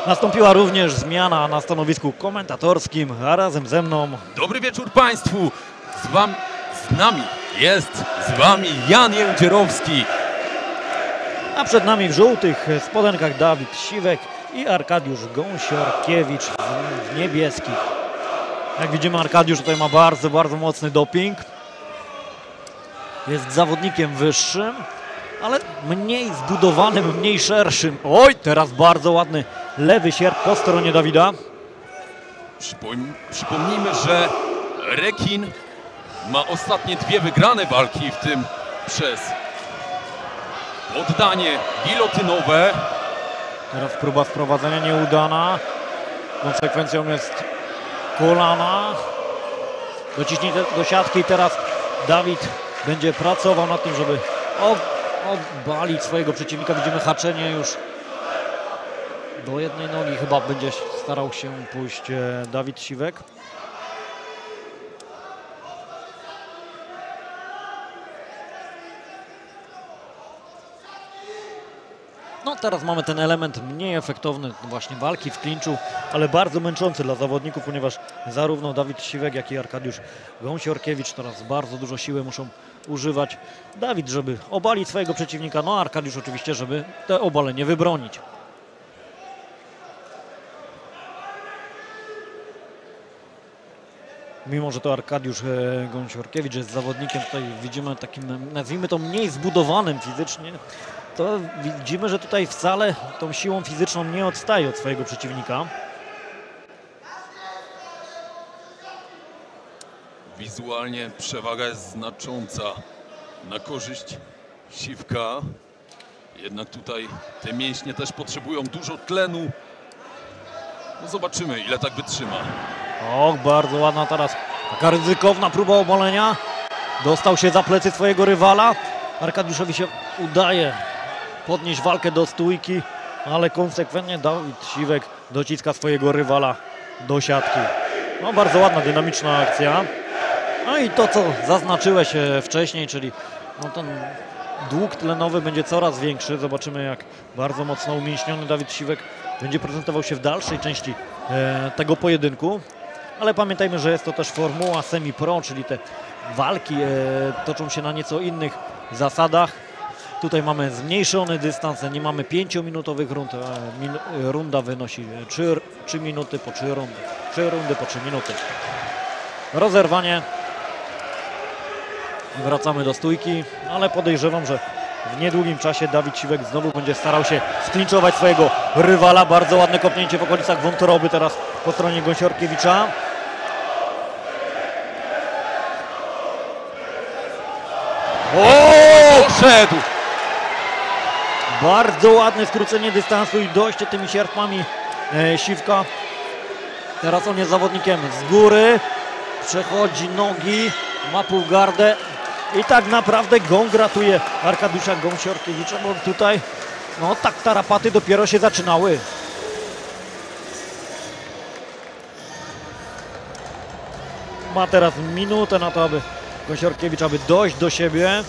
Nastąpiła również zmiana na stanowisku komentatorskim, a razem ze mną... Dobry wieczór Państwu! Z nami jest Jan Jędzierowski. A przed nami w żółtych spodenkach Dawid Siwek i Arkadiusz Gąsiorkiewicz w niebieskich. Jak widzimy, Arkadiusz tutaj ma bardzo mocny doping. Jest zawodnikiem wyższym, ale mniej zbudowanym, mniej szerszym. Oj, teraz bardzo ładny lewy sierp po stronie Dawida. Przypomnijmy, że Rekin ma ostatnie 2 wygrane walki, w tym przez poddanie gilotynowe. Teraz próba wprowadzenia nieudana. Konsekwencją jest kolana. Dociśnięcie do siatki. Teraz Dawid będzie pracował nad tym, żeby obalić swojego przeciwnika. Widzimy haczenie już do jednej nogi. Chyba będzie starał się pójść Dawid Siwek. No teraz mamy ten element mniej efektowny właśnie walki w klinczu, ale bardzo męczący dla zawodników, ponieważ zarówno Dawid Siwek, jak i Arkadiusz Gąsiorkiewicz teraz bardzo dużo siły muszą używać. Dawid, żeby obalić swojego przeciwnika, no a Arkadiusz oczywiście, żeby te obalenie wybronić. Mimo że to Arkadiusz Gąsiorkiewicz jest zawodnikiem, tutaj widzimy takim, nazwijmy to, mniej zbudowanym fizycznie, to widzimy, że tutaj wcale tą siłą fizyczną nie odstaje od swojego przeciwnika. Wizualnie przewaga jest znacząca na korzyść Siwka. Jednak tutaj te mięśnie też potrzebują dużo tlenu. No zobaczymy, ile tak wytrzyma. Och, bardzo ładna teraz taka ryzykowna próba obalenia. Dostał się za plecy swojego rywala. Arkadiuszowi się udaje podnieść walkę do stójki, ale konsekwentnie Dawid Siwek dociska swojego rywala do siatki. No bardzo ładna, dynamiczna akcja. No i to, co zaznaczyłeś wcześniej, czyli no ten dług tlenowy będzie coraz większy. Zobaczymy, jak bardzo mocno umięśniony Dawid Siwek będzie prezentował się w dalszej części tego pojedynku. Ale pamiętajmy, że jest to też formuła semi-pro, czyli te walki toczą się na nieco innych zasadach. Tutaj mamy zmniejszony dystans, nie mamy 5-minutowych rund. Runda wynosi 3 minuty po 3 rundy. 3 rundy po 3 minuty. Rozerwanie. Wracamy do stójki, ale podejrzewam, że w niedługim czasie Dawid Siwek znowu będzie starał się sklinczować swojego rywala. Bardzo ładne kopnięcie w okolicach wątroby teraz po stronie Gąsiorkiewicza. Poszedł! Bardzo ładne skrócenie dystansu i dojście tymi sierpami Siwka. Teraz on jest zawodnikiem z góry. Przechodzi nogi, ma półgardę. I tak naprawdę gong ratuje Arkadiusza Gąsiorkiewicza, bo tutaj no tak tarapaty dopiero się zaczynały. Ma teraz minutę na to, aby Gąsiorkiewicz, aby dojść do siebie.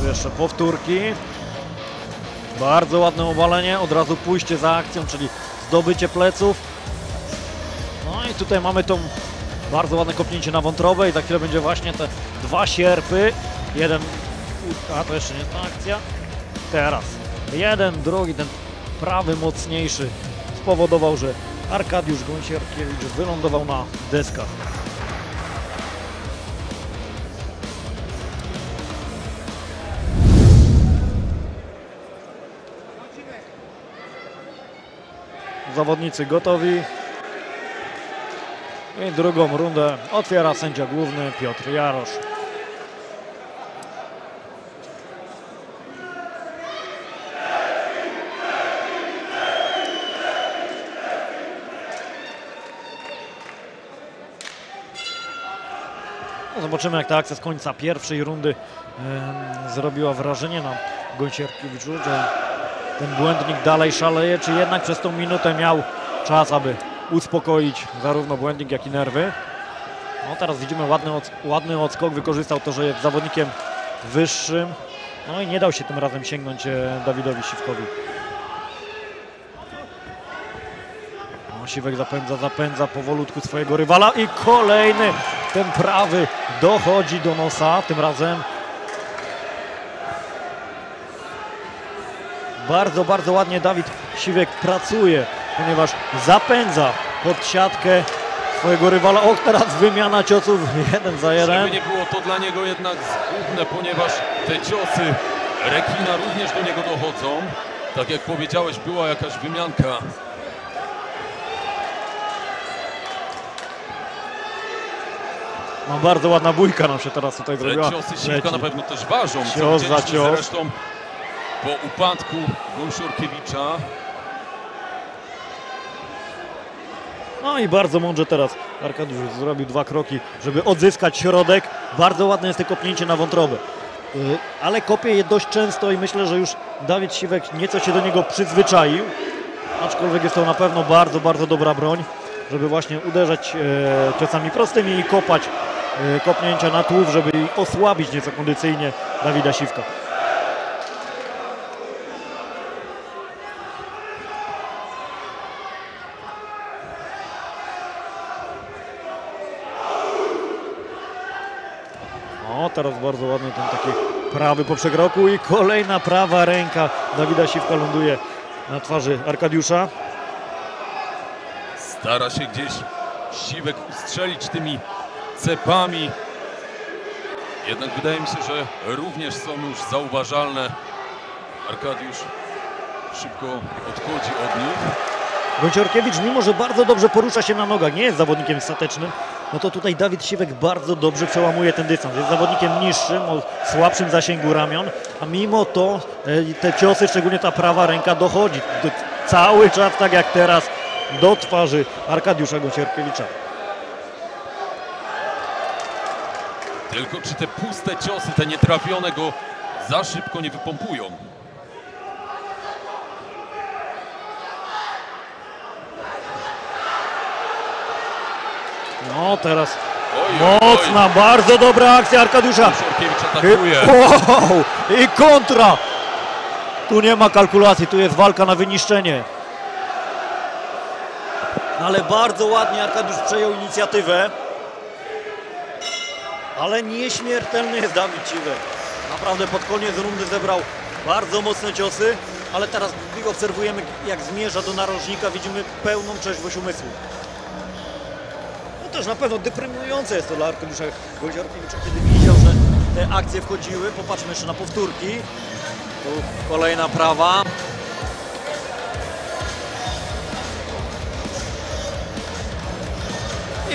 Tu jeszcze powtórki. Bardzo ładne obalenie, od razu pójście za akcją, czyli zdobycie pleców. No i tutaj mamy tą bardzo ładne kopnięcie na wątrobę i za chwilę będzie właśnie te 2 sierpy. Jeden, a to jeszcze nie jest ta akcja. Teraz jeden, drugi, ten prawy mocniejszy spowodował, że Arkadiusz Gąsiorkiewicz wylądował na deskach. Zawodnicy gotowi. I drugą rundę otwiera sędzia główny Piotr Jarosz. No zobaczymy, jak ta akcja z końca pierwszej rundy zrobiła wrażenie na Gąsiorkiewiczu, że ten błędnik dalej szaleje, czy jednak przez tą minutę miał czas, aby uspokoić zarówno błędnik, jak i nerwy. No teraz widzimy ładny odskok, wykorzystał to, że jest zawodnikiem wyższym. No i nie dał się tym razem sięgnąć Dawidowi Siwkowi. No, Siwek zapędza powolutku swojego rywala i kolejny, ten prawy dochodzi do nosa, tym razem bardzo, bardzo ładnie Dawid Siwek pracuje, ponieważ zapędza pod siatkę swojego rywala. O, teraz wymiana ciosów 1 za 1. Żeby nie było to dla niego jednak zgubne, ponieważ te ciosy rekina również do niego dochodzą. Tak jak powiedziałeś, była jakaś wymianka. No, bardzo ładna bójka nam się teraz tutaj zrobiła. Te ciosy Siwka na pewno też ważą. Cios za cios. Zresztą po upadku Gąsiorkiewicza. No i bardzo mądrze teraz Arkadiusz zrobił 2 kroki, żeby odzyskać środek. Bardzo ładne jest to kopnięcie na wątrobę. Ale kopie je dość często i myślę, że już Dawid Siwek nieco się do niego przyzwyczaił. Aczkolwiek jest to na pewno bardzo, bardzo dobra broń, żeby właśnie uderzać ciosami prostymi i kopać kopnięcia na tłów, żeby osłabić nieco kondycyjnie Dawida Siwka. O, teraz bardzo ładny ten taki prawy po przekroku i kolejna prawa ręka Dawida Siwka ląduje na twarzy Arkadiusza. Stara się gdzieś Siwek ustrzelić tymi cepami. Jednak wydaje mi się, że również są już zauważalne. Arkadiusz szybko odchodzi od nich. Gąsiorkiewicz, mimo że bardzo dobrze porusza się na nogach, nie jest zawodnikiem statecznym, no to tutaj Dawid Siwek bardzo dobrze przełamuje ten dystans. Jest zawodnikiem niższym, o słabszym zasięgu ramion, a mimo to te ciosy, szczególnie ta prawa ręka dochodzi cały czas, tak jak teraz, do twarzy Arkadiusza Gąsiorkiewicza. Tylko czy te puste ciosy, te nietrafione go za szybko nie wypompują? No teraz Oj, mocna, bardzo dobra akcja Arkadiusza. Gąsiorkiewicz atakuje. Wow, i kontra. Tu nie ma kalkulacji, tu jest walka na wyniszczenie. Ale bardzo ładnie Arkadiusz przejął inicjatywę. Ale nieśmiertelny jest Dawid Siwek. Naprawdę pod koniec rundy zebrał bardzo mocne ciosy, ale teraz, gdy obserwujemy, jak zmierza do narożnika, widzimy pełną trzeźwość umysłu. No też na pewno deprymujące jest to dla Arkadiusza Gąsiorkiewicza, kiedy widział, że te akcje wchodziły. Popatrzmy jeszcze na powtórki. Tu kolejna prawa.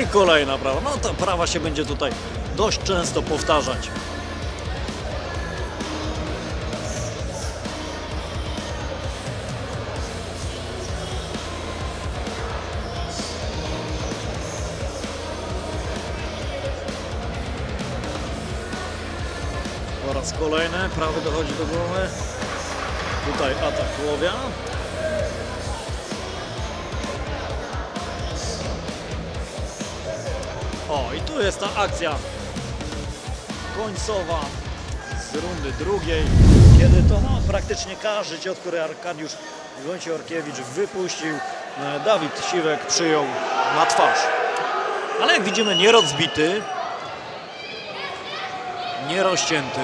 I kolejna prawa. No ta prawa się będzie tutaj dość często powtarzać. Po raz kolejny prawy dochodzi do głowy. Tutaj atak Łowia. O, i tu jest ta akcja końcowa z rundy drugiej, kiedy to praktycznie każdy cios, który Arkadiusz Gąsiorkiewicz wypuścił, Dawid Siwek przyjął na twarz. Ale jak widzimy, nie rozbity, nie rozcięty.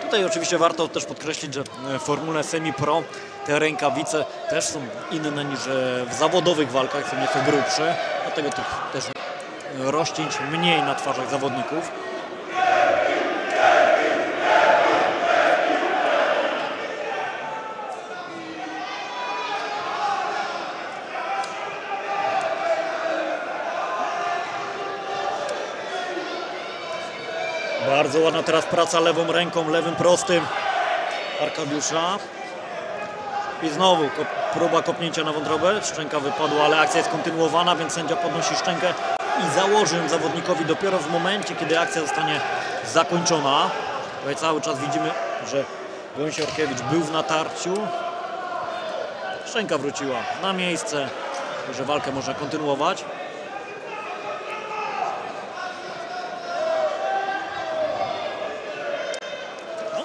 Tutaj oczywiście warto też podkreślić, że w formule semi-pro te rękawice też są inne niż w zawodowych walkach, są nieco grubsze, dlatego tych też rozcięć mniej na twarzach zawodników. Bardzo ładna teraz praca lewą ręką, lewym prostym Arkadiusza. I znowu próba kopnięcia na wątrobę. Szczęka wypadła, ale akcja jest kontynuowana, więc sędzia podnosi szczękę i założy ją zawodnikowi dopiero w momencie, kiedy akcja zostanie zakończona. Tutaj cały czas widzimy, że Gąsiorkiewicz był w natarciu. Szczęka wróciła na miejsce, że walkę można kontynuować.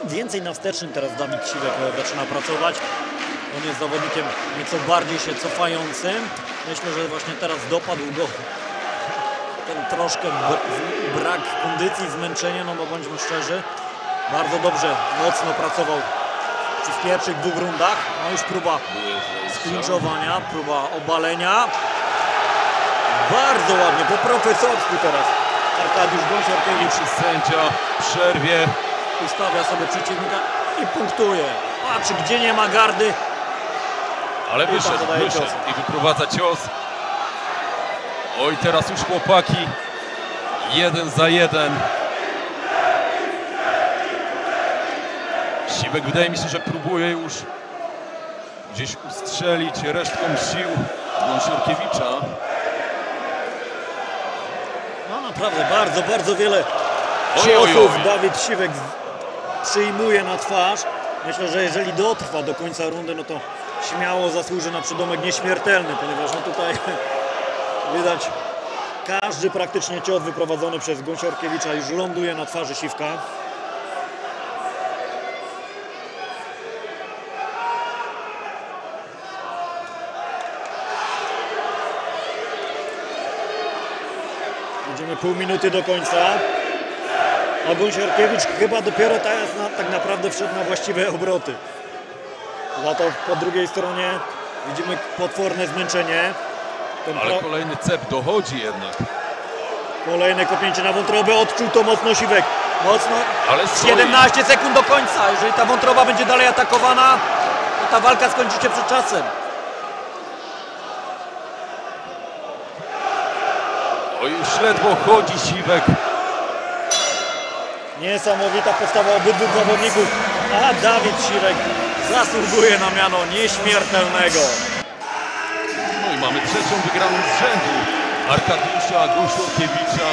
więcej na wstecznym teraz Dawid Siwek zaczyna pracować. On jest zawodnikiem nieco bardziej się cofającym. Myślę, że właśnie teraz dopadł go ten troszkę brak kondycji, zmęczenia, no bo bądźmy szczerzy, bardzo dobrze, mocno pracował w pierwszych 2 rundach. No już próba sklinczowania, próba obalenia. Bardzo ładnie, po profesorsku teraz Arkadiusz Gąsiorkiewicz. Sędzia w przerwie Ustawia sobie przeciwnika i punktuje. Patrzy, gdzie nie ma gardy. ale wyszedł i wyprowadza cios. Oj, teraz już chłopaki 1 za 1. Siwek wydaje mi się, że próbuje już gdzieś ustrzelić resztką sił Gąsiorkiewicza. No naprawdę bardzo wiele Oj, ciosów oj. Dawid Siwek przyjmuje na twarz. Myślę, że jeżeli dotrwa do końca rundy, no to śmiało zasłuży na przydomek nieśmiertelny, ponieważ no tutaj widać każdy praktycznie cios wyprowadzony przez Gąsiorkiewicza już ląduje na twarzy Siwka. Idziemy pół minuty do końca. A Gąsiorkiewicz chyba dopiero tak naprawdę wszedł na właściwe obroty. Za to po drugiej stronie widzimy potworne zmęczenie. Ale kolejny cep dochodzi jednak. Kolejne kopnięcie na wątrobę, odczuł to mocno Siwek. Mocno, Ale stoi. 17 sekund do końca. Jeżeli ta wątroba będzie dalej atakowana, to ta walka skończy się przed czasem. Oj, już ledwo chodzi Siwek. Niesamowita postawa obydwu zawodników, a Dawid Siwek zasługuje na miano nieśmiertelnego. No i mamy trzecią wygraną z rzędu Arkadiusza Gąsiorkiewicza.